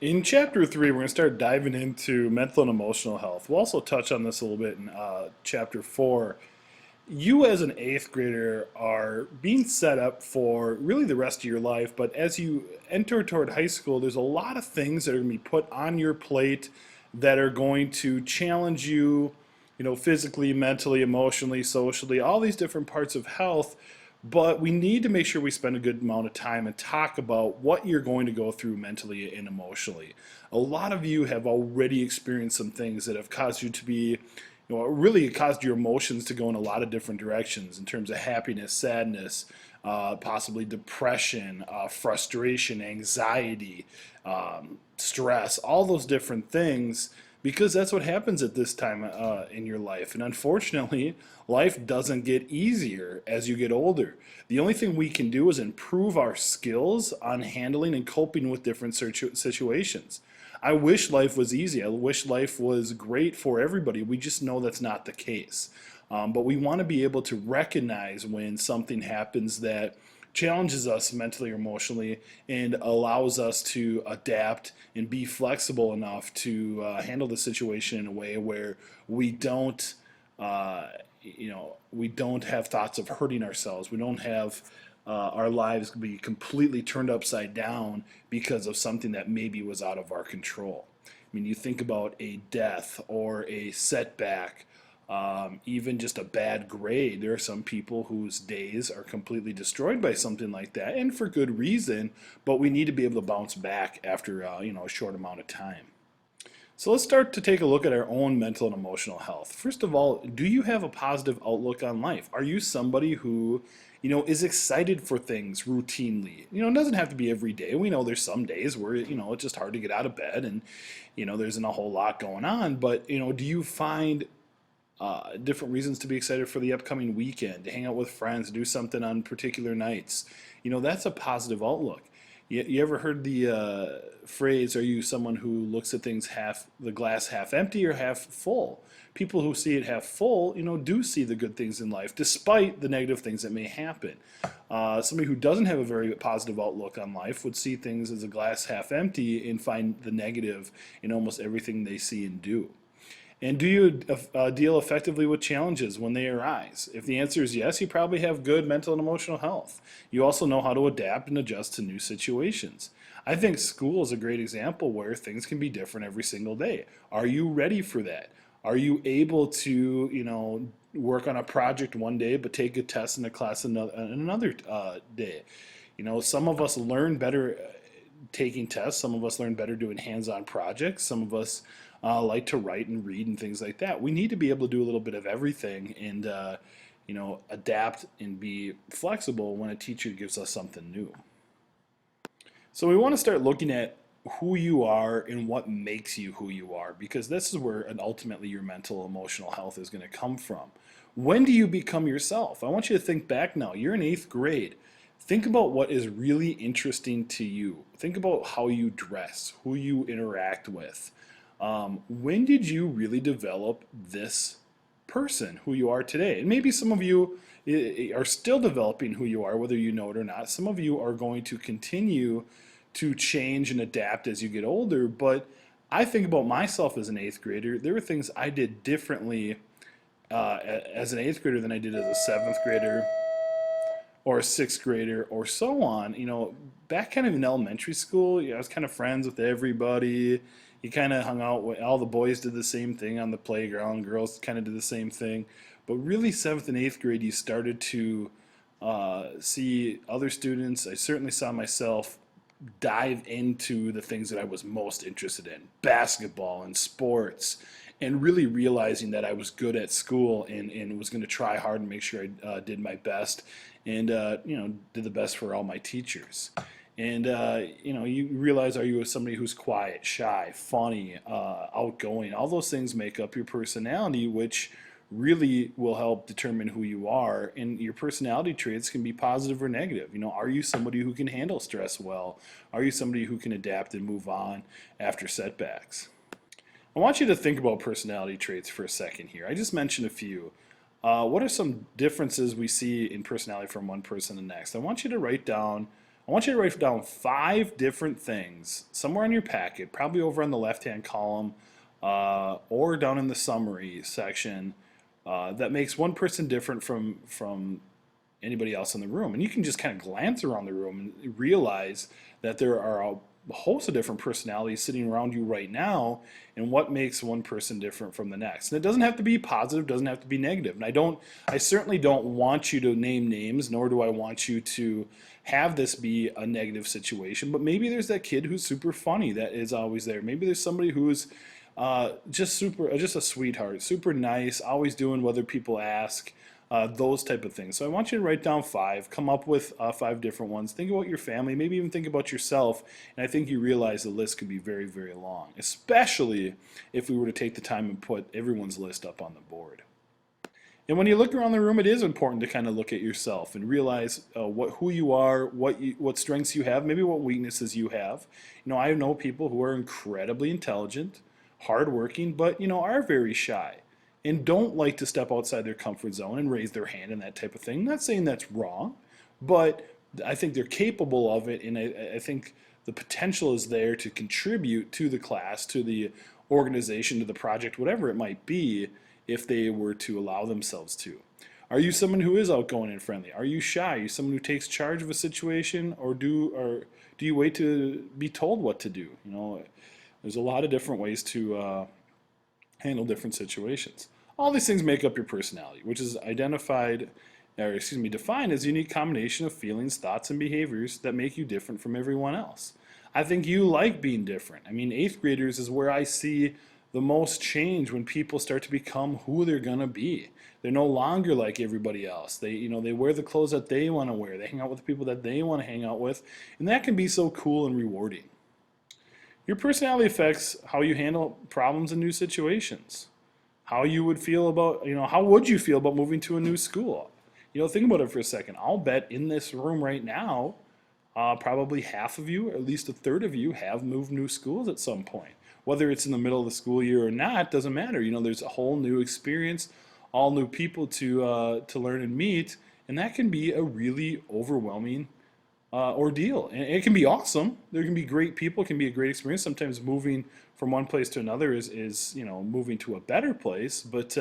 In chapter three, we're going to start diving into mental and emotional health. We'll also touch on this a little bit in chapter four. You, as an eighth grader, are being set up for really the rest of your life. But as you enter toward high school, there's a lot of things that are going to be put on your plate that are going to challenge you, physically, mentally, emotionally, socially, all these different parts of health. But we need to make sure we spend a good amount of time and talk about what you're going to go through mentally and emotionally. A lot of you have already experienced some things that have caused you to be, really it caused your emotions to go in a lot of different directions in terms of happiness, sadness, possibly depression, frustration, anxiety, stress, all those different things, because that's what happens at this time in your life. And unfortunately, life doesn't get easier as you get older. The only thing we can do is improve our skills on handling and coping with different situations. I wish life was easy. I wish life was great for everybody. We just know that's not the case. But we want to be able to recognize when something happens that challenges us mentally or emotionally and allows us to adapt and be flexible enough to handle the situation in a way where we don't we don't have thoughts of hurting ourselves. We don't have our lives be completely turned upside down because of something that maybe was out of our control. I mean, you think about a death or a setback, even just a bad grade. There are some people whose days are completely destroyed by something like that, and for good reason. But we need to be able to bounce back after a short amount of time. So let's start to take a look at our own mental and emotional health. First of all, do you have a positive outlook on life? Are you somebody who, is excited for things routinely? It doesn't have to be every day. We know there's some days where, it's just hard to get out of bed and, there isn't a whole lot going on. But, do you find different reasons to be excited for the upcoming weekend, to hang out with friends, do something on particular nights? That's a positive outlook. You ever heard the phrase, are you someone who looks at things the glass half empty or half full? People who see it half full, do see the good things in life, despite the negative things that may happen. Somebody who doesn't have a very positive outlook on life would see things as a glass half empty and find the negative in almost everything they see and do. And do you deal effectively with challenges when they arise? If the answer is yes, you probably have good mental and emotional health. You also know how to adapt and adjust to new situations. I think school is a great example where things can be different every single day. Are you ready for that? Are you able to, work on a project one day but take a test in a class another day? Some of us learn better taking tests. Some of us learn better doing hands-on projects. Some of us like to write and read and things like that. We need to be able to do a little bit of everything and adapt and be flexible when a teacher gives us something new. So we want to start looking at who you are and what makes you who you are, because this is where ultimately your mental emotional health is going to come from. When do you become yourself? I want you to think back now. You're in eighth grade. Think about what is really interesting to you. Think about how you dress, who you interact with. When did you really develop this person, who you are today? And maybe some of you are still developing who you are, whether you know it or not. Some of you are going to continue to change and adapt as you get older. But I think about myself as an eighth grader. There were things I did differently as an eighth grader than I did as a seventh grader or a sixth grader or so on. Back kind of in elementary school, I was kind of friends with everybody. You kind of hung out with all the boys, did the same thing on the playground. Girls kind of did the same thing. But really, seventh and eighth grade, you started to see other students. I certainly saw myself dive into the things that I was most interested in, basketball and sports, and really realizing that I was good at school and was going to try hard and make sure I did my best and did the best for all my teachers. And you realize, are you somebody who's quiet, shy, funny, outgoing? All those things make up your personality, which really will help determine who you are. And your personality traits can be positive or negative. Are you somebody who can handle stress well? Are you somebody who can adapt and move on after setbacks? I want you to think about personality traits for a second here. I just mentioned a few. What are some differences we see in personality from one person to the next? I I want you to write down 5 different things somewhere in your packet, probably over on the left-hand column or down in the summary section, that makes one person different from anybody else in the room. And you can just kind of glance around the room and realize that there are a host of different personalities sitting around you right now, and what makes one person different from the next. And it doesn't have to be positive, doesn't have to be negative. And I certainly don't want you to name names, nor do I want you to have this be a negative situation. But maybe there's that kid who's super funny that is always there. Maybe there's somebody who's just a sweetheart, super nice, always doing what other people ask, those type of things. So I want you to write down 5, come up with 5 different ones. Think about your family, maybe even think about yourself, and I think you realize the list could be very, very long, especially if we were to take the time and put everyone's list up on the board. And when you look around the room, it is important to kind of look at yourself and realize who you are, what strengths you have, maybe what weaknesses you have. I know people who are incredibly intelligent, hardworking, but are very shy and don't like to step outside their comfort zone and raise their hand and that type of thing. I'm not saying that's wrong, but I think they're capable of it, and I think the potential is there to contribute to the class, to the organization, to the project, whatever it might be, if they were to allow themselves to. Are you someone who is outgoing and friendly? Are you shy? Are you someone who takes charge of a situation, or do you wait to be told what to do? There's a lot of different ways to handle different situations. All these things make up your personality, which is defined as a unique combination of feelings, thoughts, and behaviors that make you different from everyone else. I think you like being different. 8th graders is where I see the most change, when people start to become who they're gonna be. They're no longer like everybody else. They wear the clothes that they want to wear. They hang out with the people that they want to hang out with, and that can be so cool and rewarding. Your personality affects how you handle problems in new situations. How you would feel about, how would you feel about moving to a new school? Think about it for a second. I'll bet in this room right now, probably half of you, or at least a third of you, have moved new schools at some point. Whether it's in the middle of the school year or not, doesn't matter. There's a whole new experience, all new people to learn and meet, and that can be a really overwhelming ordeal. And it can be awesome. There can be great people. It can be a great experience. Sometimes moving from one place to another is moving to a better place. But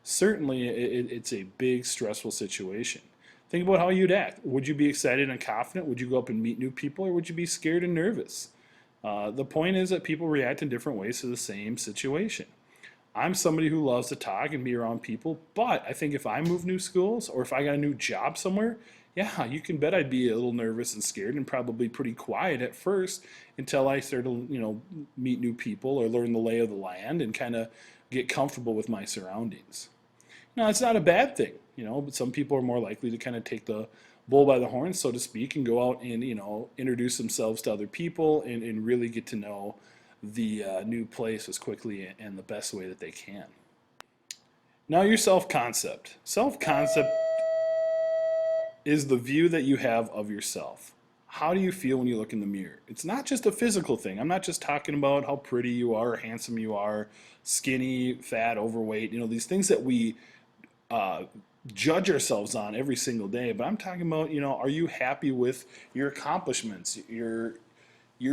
certainly it's a big stressful situation. Think about how you'd act. Would you be excited and confident? Would you go up and meet new people, or would you be scared and nervous? The point is that people react in different ways to the same situation. I'm somebody who loves to talk and be around people, but I think if I move new schools, or if I got a new job somewhere, yeah, you can bet I'd be a little nervous and scared and probably pretty quiet at first until I start to, meet new people or learn the lay of the land and kind of get comfortable with my surroundings. Now, it's not a bad thing, but some people are more likely to kind of take the bull by the horns, so to speak, and go out and, introduce themselves to other people and really get to know the new place as quickly and the best way that they can. Now, your self-concept. Self-concept is the view that you have of yourself. How do you feel when you look in the mirror? It's not just a physical thing. I'm not just talking about how pretty you are, handsome you are, skinny, fat, overweight, these things that we judge ourselves on every single day. But I'm talking about, are you happy with your accomplishments, your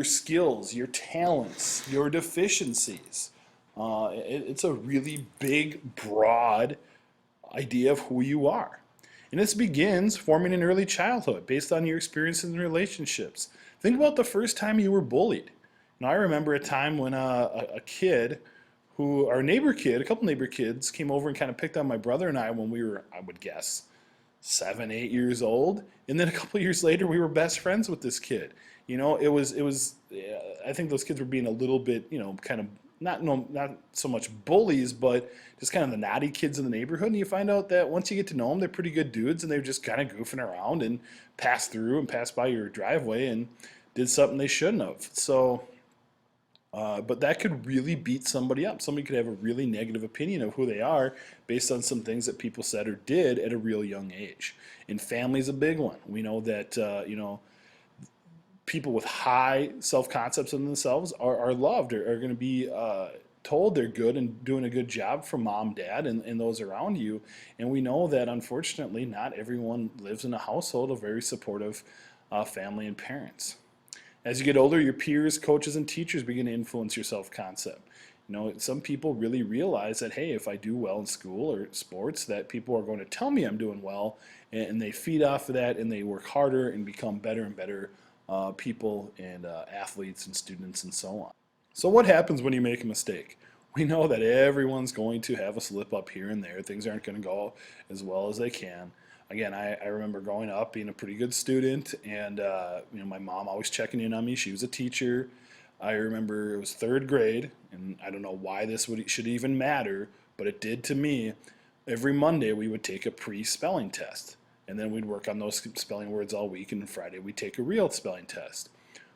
skills, your talents, your deficiencies? It's a really big, broad idea of who you are. And this begins forming in early childhood based on your experiences in relationships. Think about the first time you were bullied. I remember a time when a kid our neighbor kid, a couple neighbor kids came over and kind of picked on my brother and I when we were, I would guess, 7, 8 years old. And then a couple years later, we were best friends with this kid. It was, I think those kids were being a little bit, kind of, not so much bullies, but just kind of the naughty kids in the neighborhood. And you find out that once you get to know them, they're pretty good dudes, and they're just kind of goofing around and passed through and passed by your driveway and did something they shouldn't have. So, but that could really beat somebody up. Somebody could have a really negative opinion of who they are based on some things that people said or did at a real young age. And family's a big one. We know that, people with high self-concepts of themselves are loved, or are going to be told they're good and doing a good job from mom, dad, and those around you. And we know that, unfortunately, not everyone lives in a household of very supportive family and parents. As you get older, your peers, coaches, and teachers begin to influence your self-concept. Some people really realize that, hey, if I do well in school or sports, that people are going to tell me I'm doing well, and they feed off of that, and they work harder and become better and better people and athletes and students and so on. So what happens when you make a mistake? We know that everyone's going to have a slip up here and there. Things aren't going to go as well as they can. Again, I remember growing up being a pretty good student, and my mom always checking in on me. She was a teacher. I remember it was third grade, and I don't know why this should even matter, but it did to me. Every Monday we would take a pre-spelling test, and then we'd work on those spelling words all week, and Friday we'd take a real spelling test.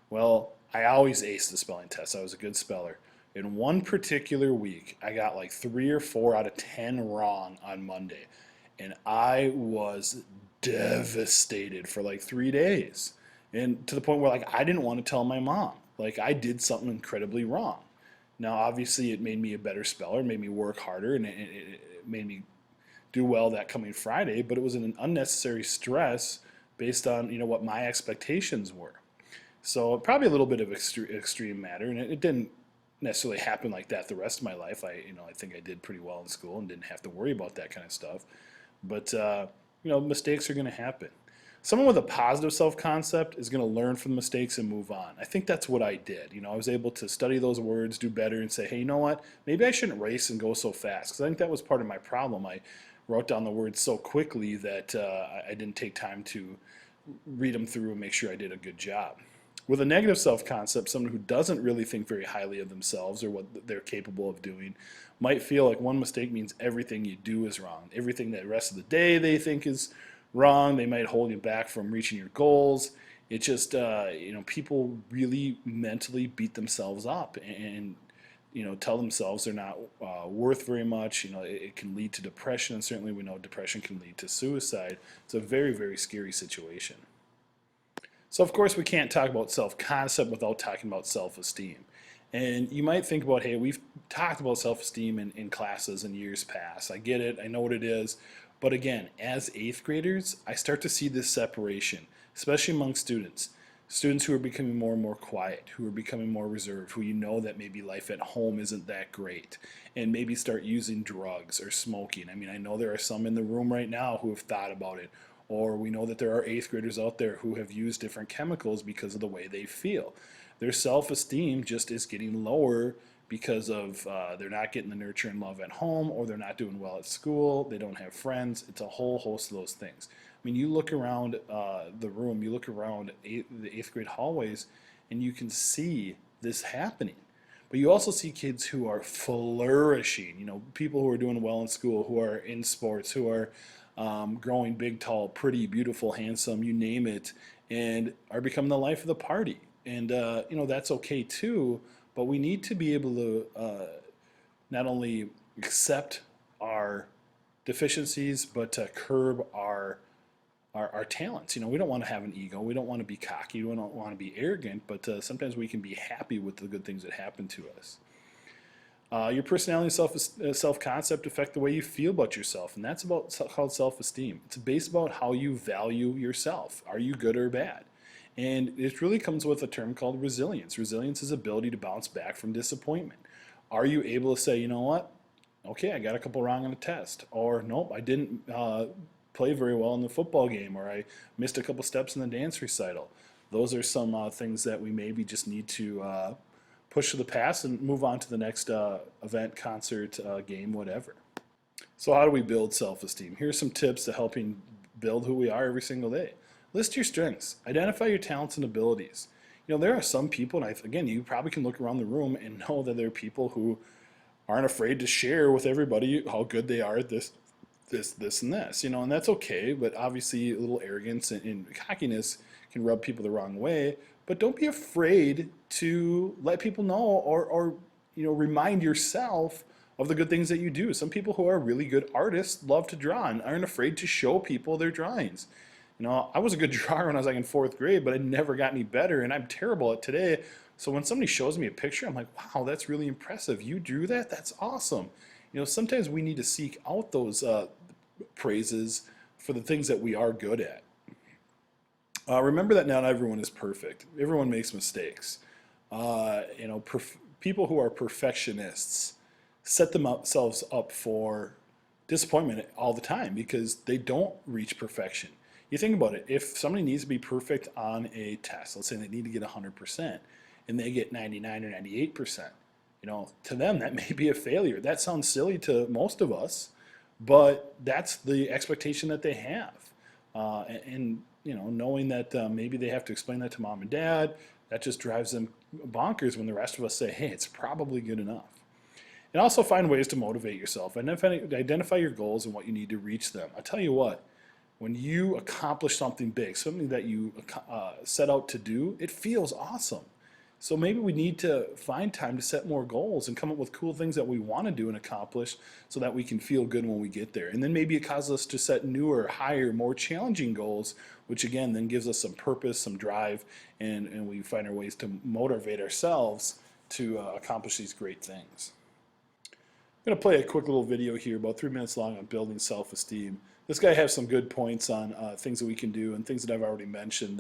Well, I always aced the spelling test. I was a good speller. In one particular week, I got like 3 or 4 out of 10 wrong on Monday, and I was devastated for like 3 days, and to the point where like I didn't want to tell my mom. Like I did something incredibly wrong. Now, obviously, it made me a better speller, made me work harder, and it made me do well that coming Friday. But it was an unnecessary stress based on what my expectations were. So probably a little bit of extreme matter, and it didn't necessarily happen like that the rest of my life. I think I did pretty well in school and didn't have to worry about that kind of stuff. But mistakes are going to happen. Someone with a positive self-concept is going to learn from the mistakes and move on. I think that's what I did. I was able to study those words, do better, and say, hey, you know what? Maybe I shouldn't race and go so fast, because I think that was part of my problem. I wrote down the words so quickly that I didn't take time to read them through and make sure I did a good job. With a negative self-concept, someone who doesn't really think very highly of themselves or what they're capable of doing might feel like one mistake means everything you do is wrong. Everything that the rest of the day they think is wrong. They might hold you back from reaching your goals. It just, people really mentally beat themselves up and tell themselves they're not worth very much. It can lead to depression, and certainly we know depression can lead to suicide. It's a very, very scary situation. So of course we can't talk about self-concept without talking about self-esteem. And you might think about, hey, we've talked about self-esteem in classes in years past. I get it, I know what it is. But again, as 8th graders, I start to see this separation, especially among students. Students who are becoming more and more quiet, who are becoming more reserved, who that maybe life at home isn't that great, and maybe start using drugs or smoking. I mean, I know there are some in the room right now who have thought about it, or we know that there are 8th graders out there who have used different chemicals because of the way they feel. Their self-esteem just is getting lower because of they're not getting the nurture and love at home, or they're not doing well at school, they don't have friends. It's a whole host of those things. I mean, you look around the room, you look around the 8th grade hallways, and you can see this happening. But you also see kids who are flourishing, people who are doing well in school, who are in sports, who are growing big, tall, pretty, beautiful, handsome, you name it, and are becoming the life of the party. And, that's okay too, but we need to be able to not only accept our deficiencies, but to curb our talents. We don't want to have an ego. We don't want to be cocky. We don't want to be arrogant, but sometimes we can be happy with the good things that happen to us. Your personality and self-concept affect the way you feel about yourself, and that's called self-esteem. It's based about how you value yourself. Are you good or bad? And it really comes with a term called resilience. Resilience is ability to bounce back from disappointment. Are you able to say, you know what? Okay, I got a couple wrong on a test. Or, nope, I didn't play very well in the football game. Or I missed a couple steps in the dance recital. Those are some things that we maybe just need to push to the past and move on to the next event, concert, game, whatever. So how do we build self-esteem? Here's some tips to helping build who we are every single day. List your strengths. Identify your talents and abilities. There are some people, and again, you probably can look around the room and know that there are people who aren't afraid to share with everybody how good they are at this, and this. And that's okay, but obviously a little arrogance and cockiness can rub people the wrong way. But don't be afraid to let people know or remind yourself of the good things that you do. Some people who are really good artists love to draw and aren't afraid to show people their drawings. I was a good drawer when I was like in 4th grade, but I never got any better, and I'm terrible at today. So when somebody shows me a picture, I'm like, wow, that's really impressive. You drew that? That's awesome. Sometimes we need to seek out those praises for the things that we are good at. Remember that not everyone is perfect. Everyone makes mistakes. People who are perfectionists set themselves up for disappointment all the time because they don't reach perfection. You think about it, if somebody needs to be perfect on a test, let's say they need to get 100% and they get 99 or 98%, to them that may be a failure. That sounds silly to most of us, but that's the expectation that they have. Knowing that maybe they have to explain that to mom and dad, that just drives them bonkers when the rest of us say, hey, it's probably good enough. And also find ways to motivate yourself. Identify your goals and what you need to reach them. I tell you what, when you accomplish something big, something that you set out to do, it feels awesome. So maybe we need to find time to set more goals and come up with cool things that we want to do and accomplish so that we can feel good when we get there. And then maybe it causes us to set newer, higher, more challenging goals, which again then gives us some purpose, some drive, and we find our ways to motivate ourselves to accomplish these great things. I'm going to play a quick little video here, about 3 minutes long, on building self-esteem. This guy has some good points on things that we can do and things that I've already mentioned.